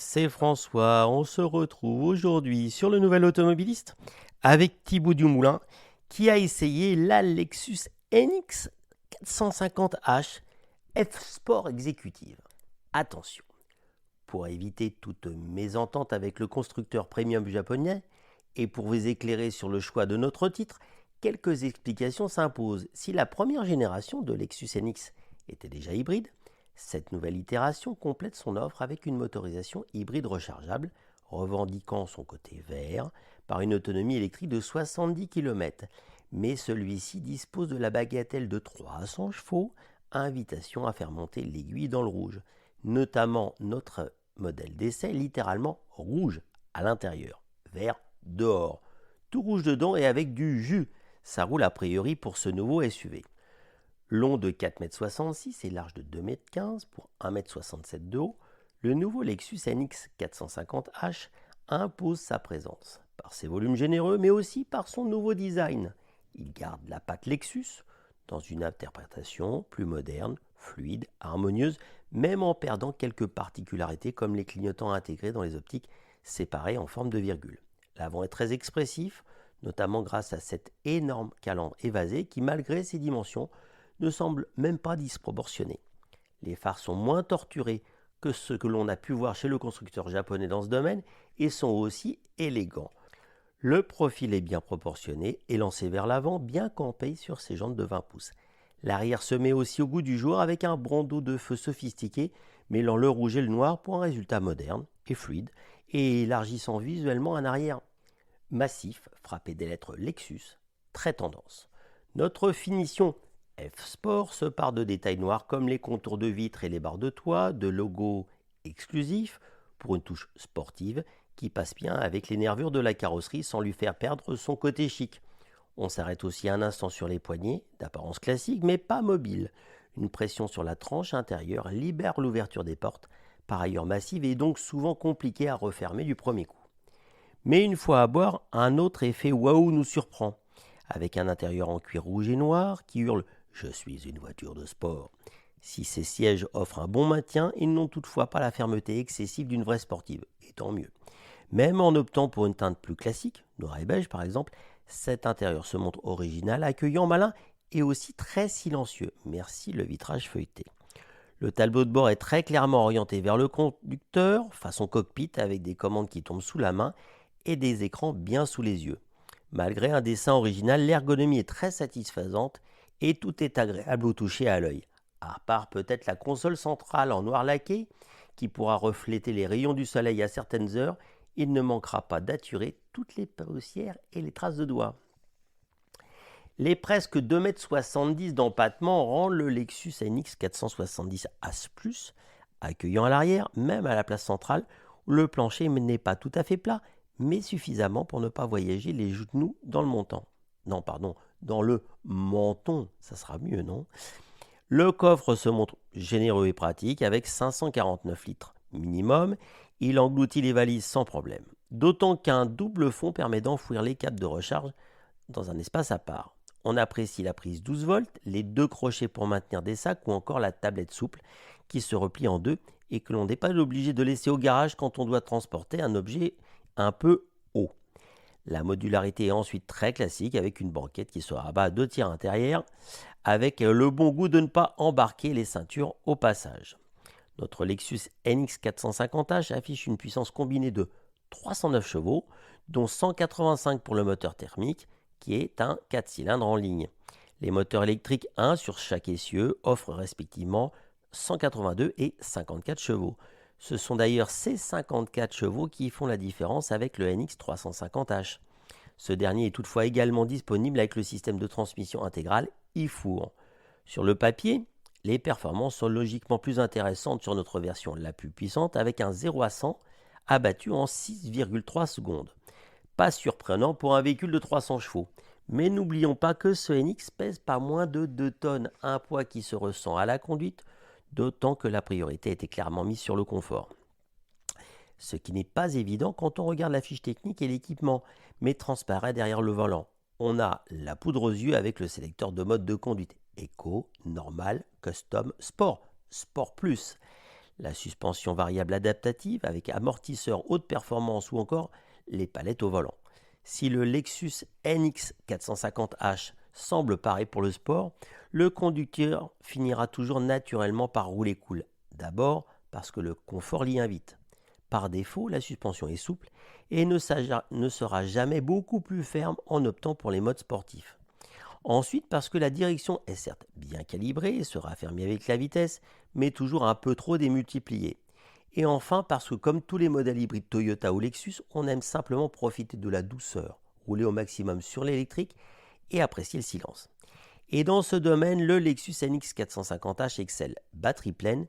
C'est François, on se retrouve aujourd'hui sur le Nouvel Automobiliste avec Thibaut Dumoulin qui a essayé la Lexus NX 450h F-Sport Executive. Attention, pour éviter toute mésentente avec le constructeur premium japonais et pour vous éclairer sur le choix de notre titre, quelques explications s'imposent. Si la première génération de Lexus NX était déjà hybride, cette nouvelle itération complète son offre avec une motorisation hybride rechargeable, revendiquant son côté vert par une autonomie électrique de 70 km. Mais celui-ci dispose de la bagatelle de 300 chevaux, invitation à faire monter l'aiguille dans le rouge. Notamment notre modèle d'essai, littéralement rouge à l'intérieur, vert dehors. Tout rouge dedans et avec du jus. Ça roule a priori pour ce nouveau SUV. Long de 4,66 m et large de 2,15 m pour 1,67 m de haut, le nouveau Lexus NX 450h impose sa présence par ses volumes généreux mais aussi par son nouveau design. Il garde la patte Lexus dans une interprétation plus moderne, fluide, harmonieuse, même en perdant quelques particularités comme les clignotants intégrés dans les optiques séparées en forme de virgule. L'avant est très expressif, notamment grâce à cette énorme calandre évasée qui, malgré ses dimensions, ne semble même pas disproportionné. Les phares sont moins torturés que ce que l'on a pu voir chez le constructeur japonais dans ce domaine et sont aussi élégants. Le profil est bien proportionné et lancé vers l'avant, bien campé sur ses jantes de 20 pouces. L'arrière se met aussi au goût du jour avec un bandeau de feu sophistiqué mêlant le rouge et le noir pour un résultat moderne et fluide et élargissant visuellement un arrière massif frappé des lettres Lexus, très tendance. Notre finition F-Sport se part de détails noirs comme les contours de vitres et les barres de toit, de logos exclusifs pour une touche sportive qui passe bien avec les nervures de la carrosserie sans lui faire perdre son côté chic. On s'arrête aussi un instant sur les poignées, d'apparence classique mais pas mobile. Une pression sur la tranche intérieure libère l'ouverture des portes, par ailleurs massive et donc souvent compliquée à refermer du premier coup. Mais une fois à bord, un autre effet waouh nous surprend, avec un intérieur en cuir rouge et noir qui hurle « Je suis une voiture de sport ». Si ces sièges offrent un bon maintien, ils n'ont toutefois pas la fermeté excessive d'une vraie sportive, et tant mieux. Même en optant pour une teinte plus classique, noir et beige par exemple, cet intérieur se montre original, accueillant, malin et aussi très silencieux. Merci le vitrage feuilleté. Le tableau de bord est très clairement orienté vers le conducteur, façon cockpit avec des commandes qui tombent sous la main et des écrans bien sous les yeux. Malgré un dessin original, l'ergonomie est très satisfaisante et tout est agréable au toucher et à l'œil. À part peut-être la console centrale en noir laqué qui pourra refléter les rayons du soleil à certaines heures, il ne manquera pas d'attirer toutes les poussières et les traces de doigts. Les presque 2,70 m d'empattement rendent le Lexus NX 470 As Plus accueillant à l'arrière, même à la place centrale où le plancher n'est pas tout à fait plat, mais suffisamment pour ne pas voyager les genoux dans le montant. Non, pardon, dans le menton, ça sera mieux, non? Le coffre se montre généreux et pratique avec 549 litres minimum. Il engloutit les valises sans problème. D'autant qu'un double fond permet d'enfouir les câbles de recharge dans un espace à part. On apprécie la prise 12 volts, les deux crochets pour maintenir des sacs ou encore la tablette souple qui se replie en deux et que l'on n'est pas obligé de laisser au garage quand on doit transporter un objet un peu haut. La modularité est ensuite très classique avec une banquette qui se rabat à 2 tiers intérieurs avec le bon goût de ne pas embarquer les ceintures au passage. Notre Lexus NX 450h affiche une puissance combinée de 309 chevaux, dont 185 pour le moteur thermique, qui est un 4 cylindres en ligne. Les moteurs électriques 1 sur chaque essieu offrent respectivement 182 et 54 chevaux. Ce sont d'ailleurs ces 54 chevaux qui font la différence avec le NX 350h. Ce dernier est toutefois également disponible avec le système de transmission intégrale e-Four. Sur le papier, les performances sont logiquement plus intéressantes sur notre version la plus puissante avec un 0 à 100 abattu en 6,3 secondes. Pas surprenant pour un véhicule de 300 chevaux. Mais n'oublions pas que ce NX pèse pas moins de 2 tonnes, un poids qui se ressent à la conduite, d'autant que la priorité était clairement mise sur le confort. Ce qui n'est pas évident quand on regarde la fiche technique et l'équipement, mais transparaît derrière le volant. On a la poudre aux yeux avec le sélecteur de mode de conduite Eco, Normal, Custom, Sport, Sport Plus. la suspension variable adaptative avec amortisseur haute performance ou encore les palettes au volant. Si le Lexus NX 450H semble paré pour le sport, le conducteur finira toujours naturellement par rouler cool. D'abord parce que le confort l'y invite. Par défaut, la suspension est souple et ne sera jamais beaucoup plus ferme en optant pour les modes sportifs. Ensuite, parce que la direction est certes bien calibrée et sera affermie avec la vitesse, mais toujours un peu trop démultipliée. Et enfin, parce que comme tous les modèles hybrides Toyota ou Lexus, on aime simplement profiter de la douceur, rouler au maximum sur l'électrique et apprécier le silence. Et dans ce domaine, le Lexus NX 450H excelle. Batterie pleine,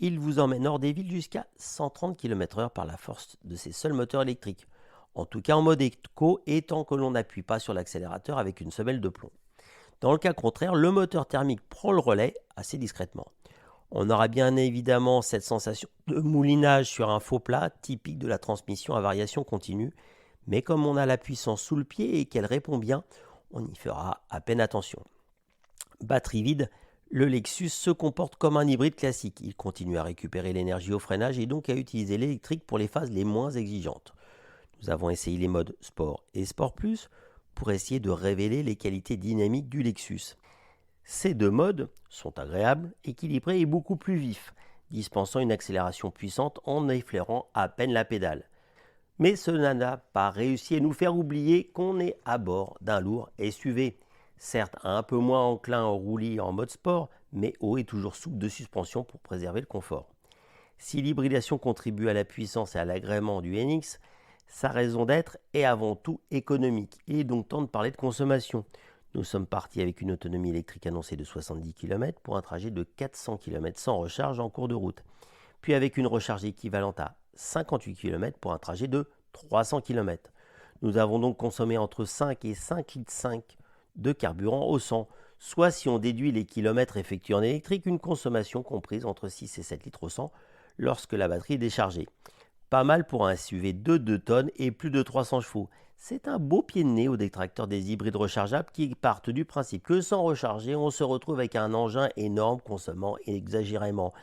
il vous emmène hors des villes jusqu'à 130 km/h par la force de ses seuls moteurs électriques. En tout cas en mode éco et tant que l'on n'appuie pas sur l'accélérateur avec une semelle de plomb. Dans le cas contraire, le moteur thermique prend le relais assez discrètement. On aura bien évidemment cette sensation de moulinage sur un faux plat, typique de la transmission à variation continue, mais comme on a la puissance sous le pied et qu'elle répond bien, on y fera à peine attention. Batterie vide, le Lexus se comporte comme un hybride classique. Il continue à récupérer l'énergie au freinage et donc à utiliser l'électrique pour les phases les moins exigeantes. Nous avons essayé les modes Sport et Sport Plus pour essayer de révéler les qualités dynamiques du Lexus. Ces deux modes sont agréables, équilibrés et beaucoup plus vifs, dispensant une accélération puissante en effleurant à peine la pédale. Mais cela n'a pas réussi à nous faire oublier qu'on est à bord d'un lourd SUV. Certes un peu moins enclin au roulis en mode sport, mais haut et toujours souple de suspension pour préserver le confort. Si l'hybridation contribue à la puissance et à l'agrément du NX, sa raison d'être est avant tout économique. Il est donc temps de parler de consommation. Nous sommes partis avec une autonomie électrique annoncée de 70 km pour un trajet de 400 km sans recharge en cours de route, puis avec une recharge équivalente à 58 km pour un trajet de 300 km. Nous avons donc consommé entre 5 et 5,5 litres de carburant au 100, soit si on déduit les kilomètres effectués en électrique, une consommation comprise entre 6 et 7 litres au 100 lorsque la batterie est déchargée. Pas mal pour un SUV de 2 tonnes et plus de 300 chevaux. C'est un beau pied de nez aux détracteurs des hybrides rechargeables qui partent du principe que sans recharger, on se retrouve avec un engin énorme consommant exagérément.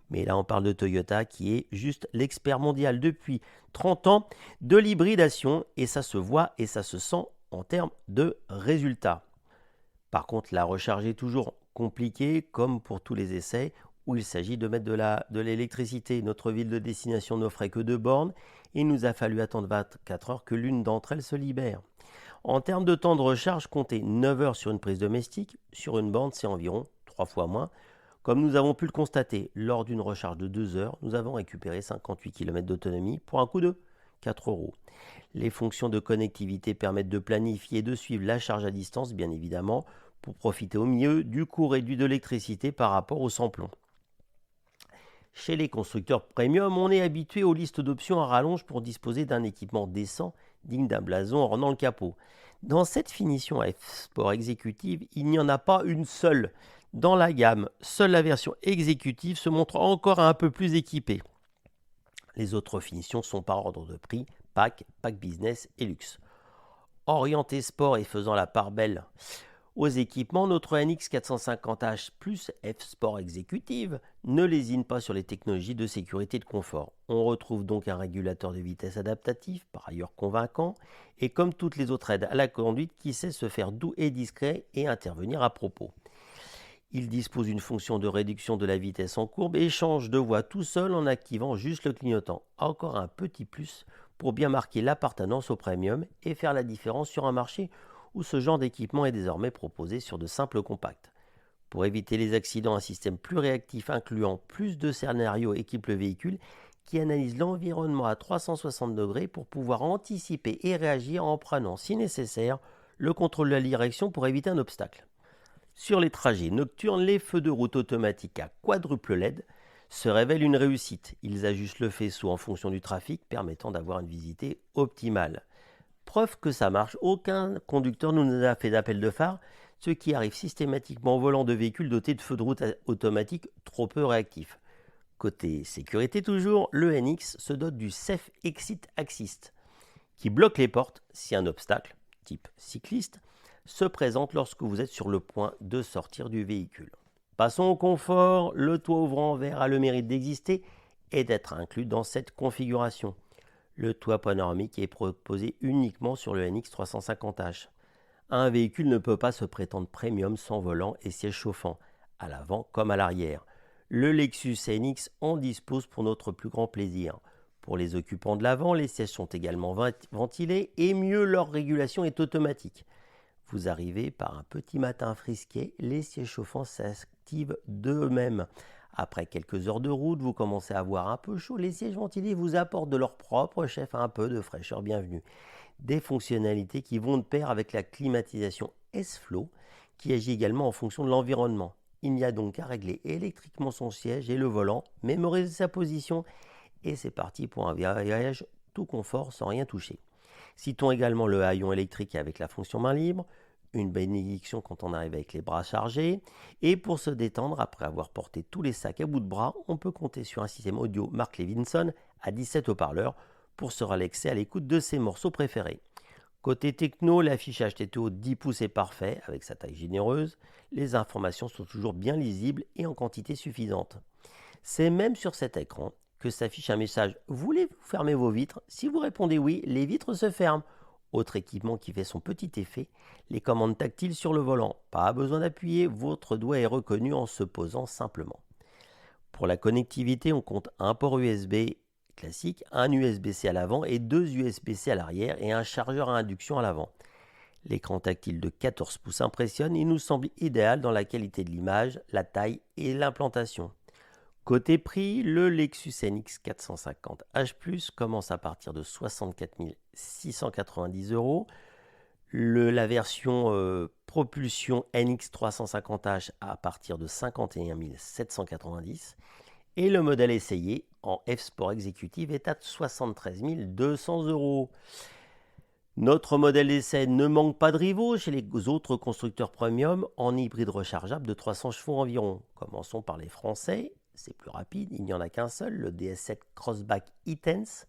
Mais là, on parle de Toyota qui est juste l'expert mondial depuis 30 ans de l'hybridation et ça se voit et ça se sent en termes de résultats. Par contre, la recharge est toujours compliquée comme pour tous les essais où il s'agit de mettre de l'électricité. Notre ville de destination n'offrait que 2 bornes et il nous a fallu attendre 24 heures que l'une d'entre elles se libère. En termes de temps de recharge, comptez 9 heures sur une prise domestique, sur une borne c'est environ 3 fois moins. Comme nous avons pu le constater, lors d'une recharge de 2 heures, nous avons récupéré 58 km d'autonomie pour un coût de 4 €. Les fonctions de connectivité permettent de planifier et de suivre la charge à distance, bien évidemment, pour profiter au mieux du coût réduit de l'électricité par rapport au sans-plomb. Chez les constructeurs premium, on est habitué aux listes d'options à rallonge pour disposer d'un équipement décent, digne d'un blason ornant le capot. Dans cette finition F-Sport exécutive, il n'y en a pas une seule. Dans la gamme, seule la version exécutive se montre encore un peu plus équipée. Les autres finitions sont par ordre de prix, pack business et luxe. Orienté sport et faisant la part belle aux équipements, notre NX 450H plus F-Sport Executive ne lésine pas sur les technologies de sécurité et de confort. On retrouve donc un régulateur de vitesse adaptatif, par ailleurs convaincant, et comme toutes les autres aides à la conduite qui sait se faire doux et discret et intervenir à propos. Il dispose d'une fonction de réduction de la vitesse en courbe et change de voie tout seul en activant juste le clignotant. Encore un petit plus pour bien marquer l'appartenance au premium et faire la différence sur un marché où ce genre d'équipement est désormais proposé sur de simples compacts. Pour éviter les accidents, un système plus réactif incluant plus de scénarios équipe le véhicule qui analyse l'environnement à 360 degrés pour pouvoir anticiper et réagir en prenant, si nécessaire, le contrôle de la direction pour éviter un obstacle. Sur les trajets nocturnes, les feux de route automatiques à quadruple LED se révèlent une réussite. Ils ajustent le faisceau en fonction du trafic, permettant d'avoir une visibilité optimale. Preuve que ça marche, aucun conducteur ne nous a fait d'appel de phare, ce qui arrive systématiquement au volant de véhicules dotés de feux de route automatiques trop peu réactifs. Côté sécurité toujours, le NX se dote du Safe Exit Assist, qui bloque les portes si un obstacle, type cycliste, se présente lorsque vous êtes sur le point de sortir du véhicule. Passons au confort, le toit ouvrant verre a le mérite d'exister est d'être inclus dans cette configuration. Le toit panoramique est proposé uniquement sur le NX350H. Un véhicule ne peut pas se prétendre premium sans volant et siège chauffant, à l'avant comme à l'arrière. Le Lexus NX en dispose pour notre plus grand plaisir. Pour les occupants de l'avant, les sièges sont également ventilés et mieux, leur régulation est automatique. Vous arrivez par un petit matin frisqué, les sièges chauffants s'activent d'eux-mêmes. Après quelques heures de route, vous commencez à avoir un peu chaud, les sièges ventilés vous apportent de leur propre chef un peu de fraîcheur bienvenue. Des fonctionnalités qui vont de pair avec la climatisation S-Flow qui agit également en fonction de l'environnement. Il n'y a donc qu'à régler électriquement son siège et le volant, mémoriser sa position et c'est parti pour un voyage tout confort sans rien toucher. Citons également le haillon électrique avec la fonction main libre, une bénédiction quand on arrive avec les bras chargés, et pour se détendre après avoir porté tous les sacs à bout de bras, on peut compter sur un système audio Mark Levinson à 17 haut-parleurs pour se relaxer à l'écoute de ses morceaux préférés. Côté techno, l'affichage TTO 10 pouces est parfait avec sa taille généreuse, les informations sont toujours bien lisibles et en quantité suffisante. C'est même sur cet écran que s'affiche un message « Voulez-vous fermer vos vitres ?» Si vous répondez oui, les vitres se ferment. Autre équipement qui fait son petit effet, les commandes tactiles sur le volant. Pas besoin d'appuyer, votre doigt est reconnu en se posant simplement. Pour la connectivité, on compte un port USB classique, un USB-C à l'avant et deux USB-C à l'arrière et un chargeur à induction à l'avant. L'écran tactile de 14 pouces impressionne et nous semble idéal dans la qualité de l'image, la taille et l'implantation. Côté prix, le Lexus NX 450H+, commence à partir de 64 690 €. La version propulsion NX 350H à partir de 51 790 et le modèle essayé en F-Sport Executive est à 73 200 €. Notre modèle d'essai ne manque pas de rivaux chez les autres constructeurs premium en hybride rechargeable de 300 chevaux environ. Commençons par les Français, c'est plus rapide, il n'y en a qu'un seul, le DS7 Crossback e-Tense,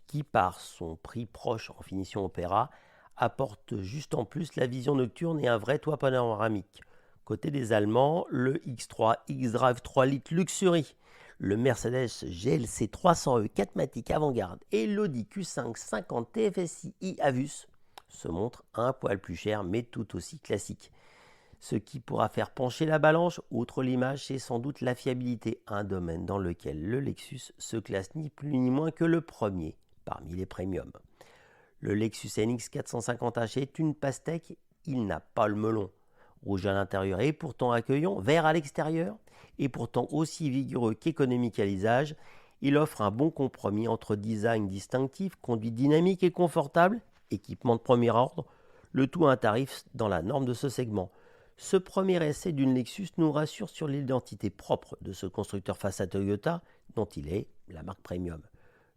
qui par son prix proche en finition Opéra, apporte juste en plus la vision nocturne et un vrai toit panoramique. Côté des Allemands, le X3 X-Drive 3 litres Luxury, le Mercedes GLC 300e 4MATIC avant-garde et l'Audi Q5 50 TFSI Avus se montrent un poil plus cher mais tout aussi classique. Ce qui pourra faire pencher la balance, outre l'image, c'est sans doute la fiabilité, un domaine dans lequel le Lexus se classe ni plus ni moins que le premier parmi les premiums. Le Lexus NX 450H est une pastèque, il n'a pas le melon. Rouge à l'intérieur et pourtant accueillant, vert à l'extérieur et pourtant aussi vigoureux qu'économique à l'usage, il offre un bon compromis entre design distinctif, conduite dynamique et confortable, équipement de premier ordre, le tout à un tarif dans la norme de ce segment. Ce premier essai d'une Lexus nous rassure sur l'identité propre de ce constructeur face à Toyota, dont il est la marque premium.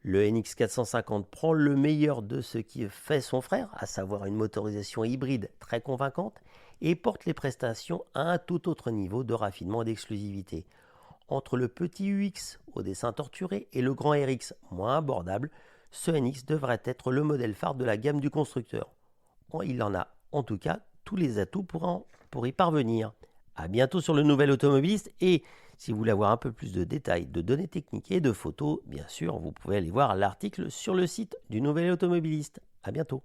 Le NX 450 prend le meilleur de ce qui fait son frère, à savoir une motorisation hybride très convaincante, et porte les prestations à un tout autre niveau de raffinement et d'exclusivité. Entre le petit UX au dessin torturé et le grand RX moins abordable, ce NX devrait être le modèle phare de la gamme du constructeur. Il en a en tout cas tous les atouts pour y parvenir. A bientôt sur le Nouvel Automobiliste et si vous voulez avoir un peu plus de détails, de données techniques et de photos, bien sûr, vous pouvez aller voir l'article sur le site du Nouvel Automobiliste. A bientôt.